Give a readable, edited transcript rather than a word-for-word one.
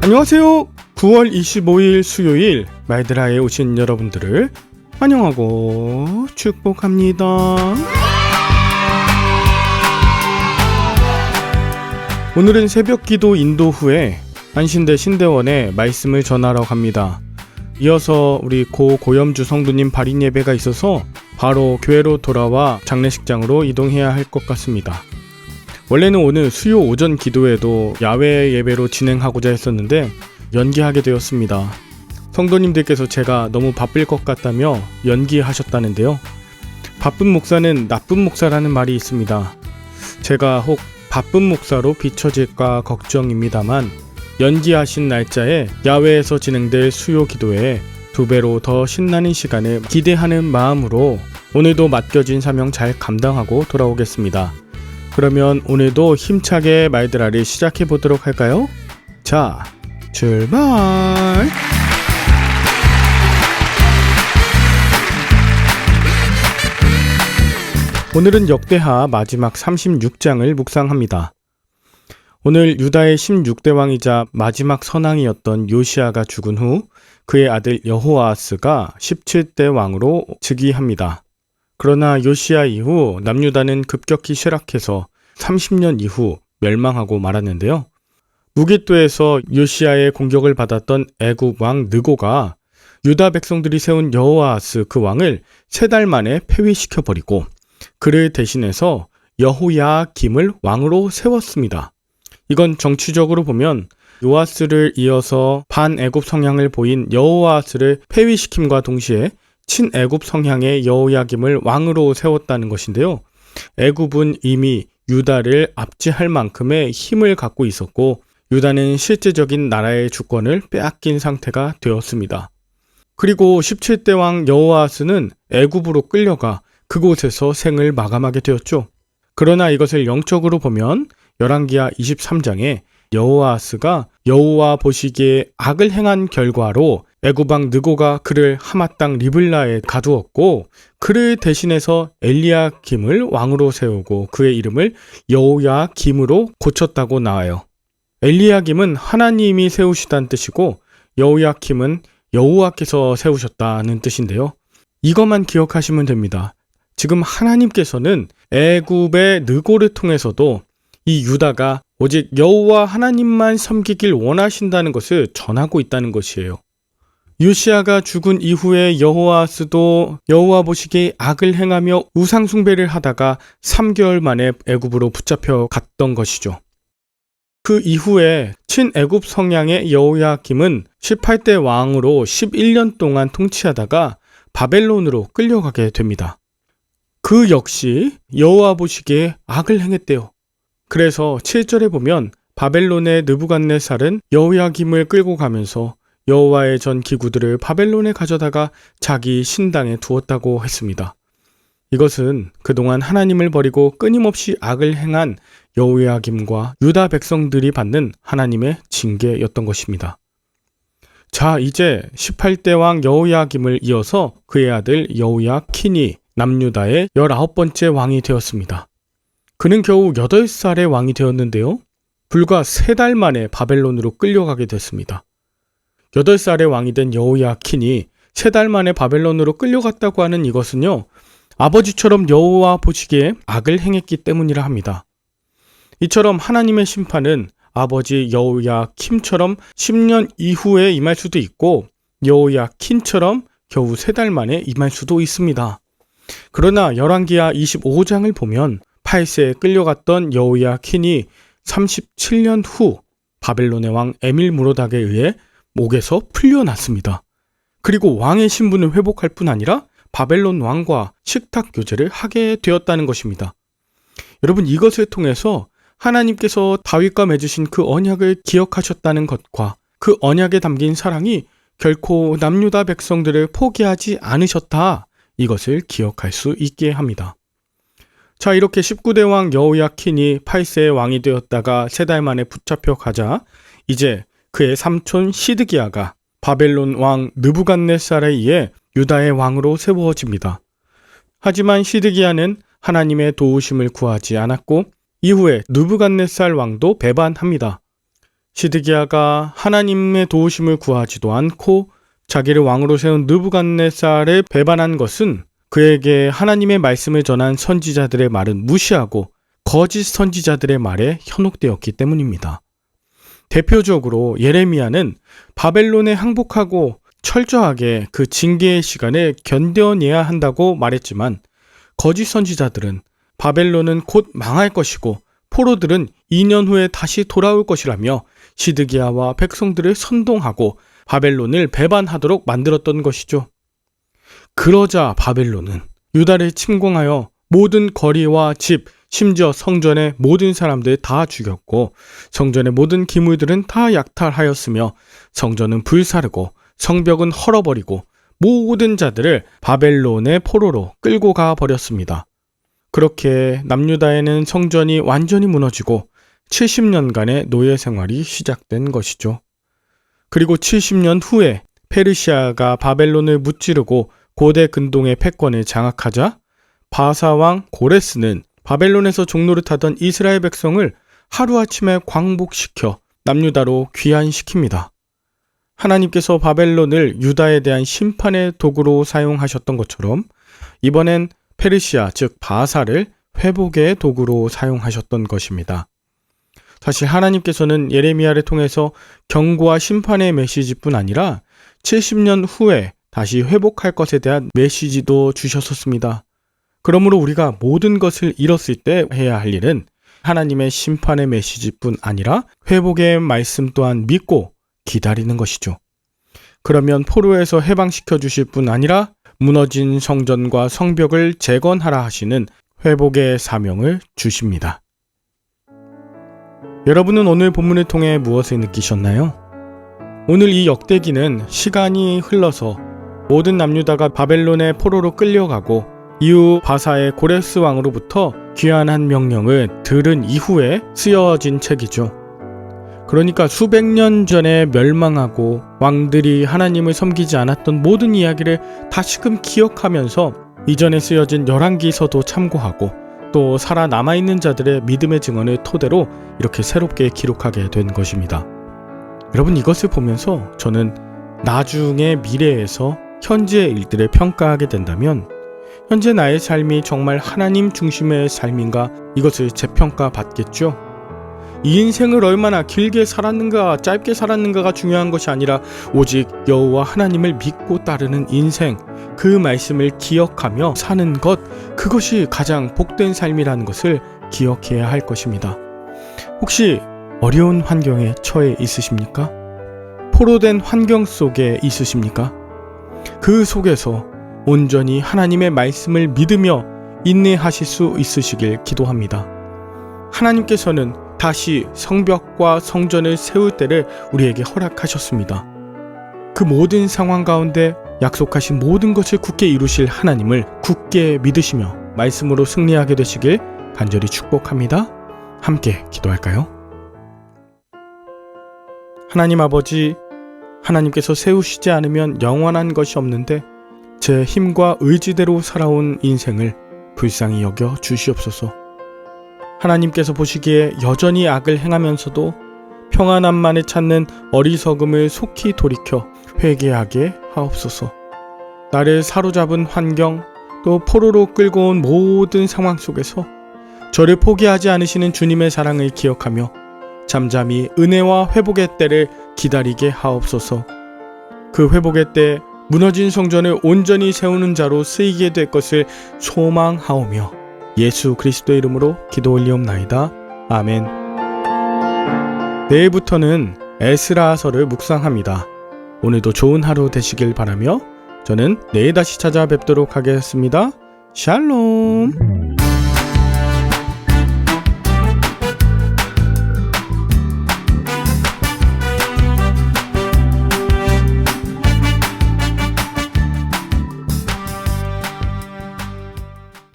안녕하세요. 9월 25일 수요일 말드라에 오신 여러분들을 환영하고 축복합니다. 오늘은 새벽기도 인도 후에 안신대 신대원에 말씀을 전하러 갑니다. 이어서 우리 고 고염주 성도님 발인 예배가 있어서 바로 교회로 돌아와 장례식장으로 이동해야 할 것 같습니다. 원래는 오늘 수요 오전 기도회도 야외 예배로 진행하고자 했었는데 연기하게 되었습니다. 성도님들께서 제가 너무 바쁠 것 같다며 연기하셨다는데요. 바쁜 목사는 나쁜 목사라는 말이 있습니다. 제가 혹 바쁜 목사로 비춰질까 걱정입니다만 연기하신 날짜에 야외에서 진행될 수요 기도회에 2배로 더 신나는 시간을 기대하는 마음으로 오늘도 맡겨진 사명 잘 감당하고 돌아오겠습니다. 그러면 오늘도 힘차게 말드라를 시작해 보도록 할까요? 자, 출발! 오늘은 역대하 마지막 36장을 묵상합니다. 오늘 유다의 16대 왕이자 마지막 선왕이었던 요시아가 죽은 후 그의 아들 여호아하스가 17대 왕으로 즉위합니다. 그러나 요시아 이후 남유다는 급격히 쇠락해서 30년 이후 멸망하고 말았는데요. 무깃도에서 요시아의 공격을 받았던 애굽 왕 느고가 유다 백성들이 세운 여호아하스 그 왕을 3달 만에 폐위시켜버리고 그를 대신해서 여호야김을 왕으로 세웠습니다. 이건 정치적으로 보면 요아스를 이어서 반애굽 성향을 보인 여호아스를 폐위시킴과 동시에 친애굽 성향의 여호야김을 왕으로 세웠다는 것인데요. 애굽은 이미 유다를 압제할 만큼의 힘을 갖고 있었고 유다는 실제적인 나라의 주권을 빼앗긴 상태가 되었습니다. 그리고 17대 왕 여호아스는 애굽으로 끌려가 그곳에서 생을 마감하게 되었죠. 그러나 이것을 영적으로 보면 열왕기하 23장에 여호아스가 여호와 보시기에 악을 행한 결과로 애굽왕 느고가 그를 하마 땅 리블라에 가두었고 그를 대신해서 엘리야김을 왕으로 세우고 그의 이름을 여호야김으로 고쳤다고 나와요. 엘리야김은 하나님이 세우시다는 뜻이고 여호야김은 여호와께서 세우셨다는 뜻인데요. 이것만 기억하시면 됩니다. 지금 하나님께서는 애굽의 느고를 통해서도 이 유다가 오직 여호와 하나님만 섬기길 원하신다는 것을 전하고 있다는 것이에요. 요시아가 죽은 이후에 여호아스도 여호와 보시기에 악을 행하며 우상 숭배를 하다가 3개월 만에 애굽으로 붙잡혀 갔던 것이죠. 그 이후에 친애굽 성향의 여호야김은 18대 왕으로 11년 동안 통치하다가 바벨론으로 끌려가게 됩니다. 그 역시 여호와 보시기에 악을 행했대요. 그래서 7절에 보면 바벨론의 느부갓네살은 여호야김을 끌고 가면서 여호와의 전 기구들을 바벨론에 가져다가 자기 신당에 두었다고 했습니다. 이것은 그동안 하나님을 버리고 끊임없이 악을 행한 여호야김과 유다 백성들이 받는 하나님의 징계였던 것입니다. 자, 이제 18대 왕 여호야김을 이어서 그의 아들 여호야킨이 남유다의 19번째 왕이 되었습니다. 그는 겨우 8살의 왕이 되었는데요. 불과 3달 만에 바벨론으로 끌려가게 됐습니다. 8살의 왕이 된 여호야킨이 3달 만에 바벨론으로 끌려갔다고 하는 이것은요. 아버지처럼 여호와 보시기에 악을 행했기 때문이라 합니다. 이처럼 하나님의 심판은 아버지 여호야킴처럼 10년 이후에 임할 수도 있고 여호야킨처럼 겨우 3달 만에 임할 수도 있습니다. 그러나 열왕기하 25장을 보면 8세에 끌려갔던 여호야킨이 37년 후 바벨론의 왕 에밀무로닥에 의해 목에서 풀려났습니다. 그리고 왕의 신분을 회복할 뿐 아니라 바벨론 왕과 식탁 교제를 하게 되었다는 것입니다. 여러분, 이것을 통해서 하나님께서 다윗과 맺으신 그 언약을 기억하셨다는 것과 그 언약에 담긴 사랑이 결코 남유다 백성들을 포기하지 않으셨다. 이것을 기억할 수 있게 합니다. 자, 이렇게 19대 왕 여호야킨이 8세의 왕이 되었다가 3달 만에 붙잡혀 가자 이제 그의 삼촌 시드기야가 바벨론 왕 느부갓네살에 의해 유다의 왕으로 세워집니다. 하지만 시드기야는 하나님의 도우심을 구하지 않았고 이후에 느부갓네살 왕도 배반합니다. 시드기야가 하나님의 도우심을 구하지도 않고 자기를 왕으로 세운 느부갓네살을 배반한 것은 그에게 하나님의 말씀을 전한 선지자들의 말은 무시하고 거짓 선지자들의 말에 현혹되었기 때문입니다. 대표적으로 예레미야는 바벨론에 항복하고 철저하게 그 징계의 시간을 견뎌내야 한다고 말했지만 거짓 선지자들은 바벨론은 곧 망할 것이고 포로들은 2년 후에 다시 돌아올 것이라며 시드기야와 백성들을 선동하고 바벨론을 배반하도록 만들었던 것이죠. 그러자 바벨론은 유다를 침공하여 모든 거리와 집, 심지어 성전의 모든 사람들 다 죽였고 성전의 모든 기물들은 다 약탈하였으며 성전은 불사르고 성벽은 헐어버리고 모든 자들을 바벨론의 포로로 끌고 가 버렸습니다. 그렇게 남유다에는 성전이 완전히 무너지고 70년간의 노예 생활이 시작된 것이죠. 그리고 70년 후에 페르시아가 바벨론을 무찌르고 고대 근동의 패권을 장악하자 바사왕 고레스는 바벨론에서 종노릇하던 이스라엘 백성을 하루아침에 광복시켜 남유다로 귀환시킵니다. 하나님께서 바벨론을 유다에 대한 심판의 도구로 사용하셨던 것처럼 이번엔 페르시아 즉 바사를 회복의 도구로 사용하셨던 것입니다. 사실 하나님께서는 예레미야를 통해서 경고와 심판의 메시지뿐 아니라 70년 후에 다시 회복할 것에 대한 메시지도 주셨었습니다. 그러므로 우리가 모든 것을 잃었을 때 해야 할 일은 하나님의 심판의 메시지뿐 아니라 회복의 말씀 또한 믿고 기다리는 것이죠. 그러면 포로에서 해방시켜 주실 뿐 아니라 무너진 성전과 성벽을 재건하라 하시는 회복의 사명을 주십니다. 여러분은 오늘 본문을 통해 무엇을 느끼셨나요? 오늘 이 역대기는 시간이 흘러서 모든 남유다가 바벨론의 포로로 끌려가고 이후 바사의 고레스 왕으로부터 귀환한 명령을 들은 이후에 쓰여진 책이죠. 그러니까 수백 년 전에 멸망하고 왕들이 하나님을 섬기지 않았던 모든 이야기를 다시금 기억하면서 이전에 쓰여진 열왕기서도 참고하고 또 살아남아있는 자들의 믿음의 증언을 토대로 이렇게 새롭게 기록하게 된 것입니다. 여러분, 이것을 보면서 저는 나중에 미래에서 현재의 일들을 평가하게 된다면 현재 나의 삶이 정말 하나님 중심의 삶인가, 이것을 재평가 받겠죠. 이 인생을 얼마나 길게 살았는가 짧게 살았는가가 중요한 것이 아니라 오직 여호와 하나님을 믿고 따르는 인생, 그 말씀을 기억하며 사는 것, 그것이 가장 복된 삶이라는 것을 기억해야 할 것입니다. 혹시 어려운 환경에 처해 있으십니까? 포로된 환경 속에 있으십니까? 그 속에서 온전히 하나님의 말씀을 믿으며 인내하실 수 있으시길 기도합니다. 하나님께서는 다시 성벽과 성전을 세울 때를 우리에게 허락하셨습니다. 그 모든 상황 가운데 약속하신 모든 것을 굳게 이루실 하나님을 굳게 믿으시며 말씀으로 승리하게 되시길 간절히 축복합니다. 함께 기도할까요? 하나님 아버지, 하나님께서 세우시지 않으면 영원한 것이 없는데 제 힘과 의지대로 살아온 인생을 불쌍히 여겨 주시옵소서. 하나님께서 보시기에 여전히 악을 행하면서도 평안함만을 찾는 어리석음을 속히 돌이켜 회개하게 하옵소서. 나를 사로잡은 환경, 또 포로로 끌고 온 모든 상황 속에서 저를 포기하지 않으시는 주님의 사랑을 기억하며 잠잠히 은혜와 회복의 때를 기다리게 하옵소서. 그 회복의 때 무너진 성전을 온전히 세우는 자로 쓰이게 될 것을 소망하오며 예수 그리스도의 이름으로 기도 올리옵나이다. 아멘. 내일부터는 에스라서를 묵상합니다. 오늘도 좋은 하루 되시길 바라며 저는 내일 다시 찾아뵙도록 하겠습니다. 샬롬.